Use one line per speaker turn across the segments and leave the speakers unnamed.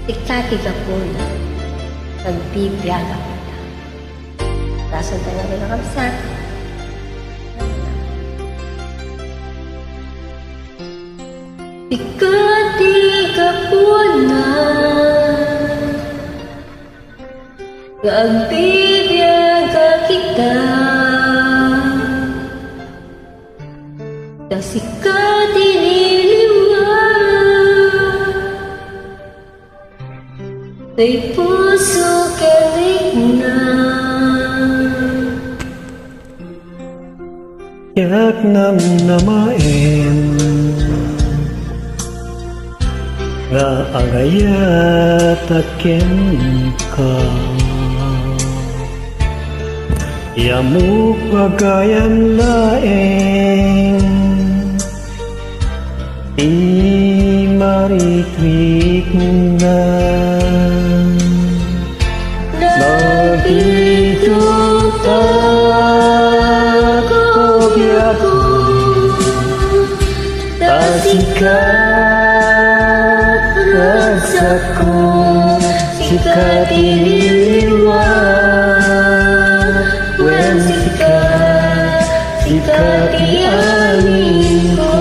Tikati ka po na pagbibiyaga ko na. Kaso talaga na kamsat. Tikati ka po na pagbibiyaga kita. Kasi ka may puso kalik na
yak namnamain nga agayat akin ka yamuk pagayan laeng di maritwik na nandito ako biyago tasikat rasa ko sikat iniwan when sikat iangin ko.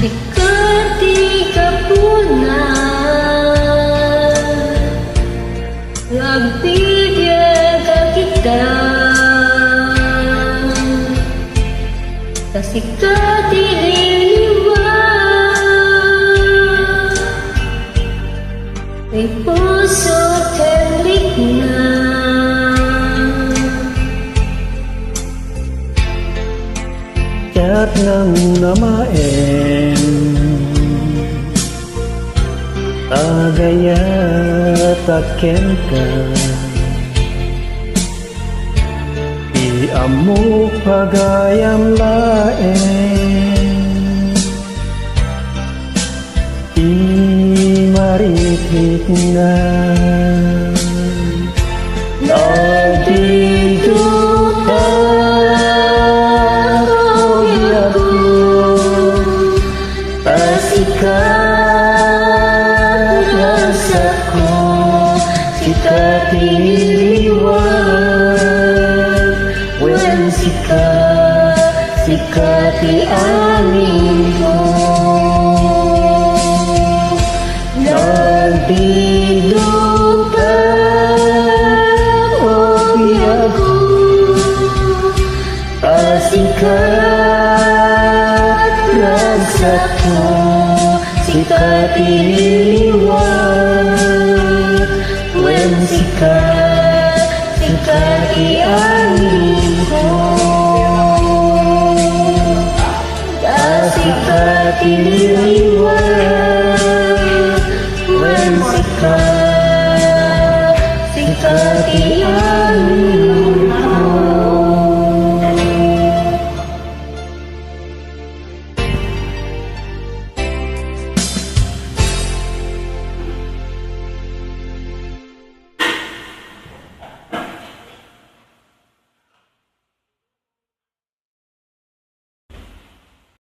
Tikati ka po na nagbibiyaga kita. Kasi ka diniliwan may puso kalik na
yak namnamain agayat akin ka di amuk pagayam laeng di maritik na nandito sikat rasa ko sikat iniwan when sikat iangin ko nagbilog ako biyago sikat rasa ko sikat iniwan when sikat iangin ko sikat iniwan when sikat iangin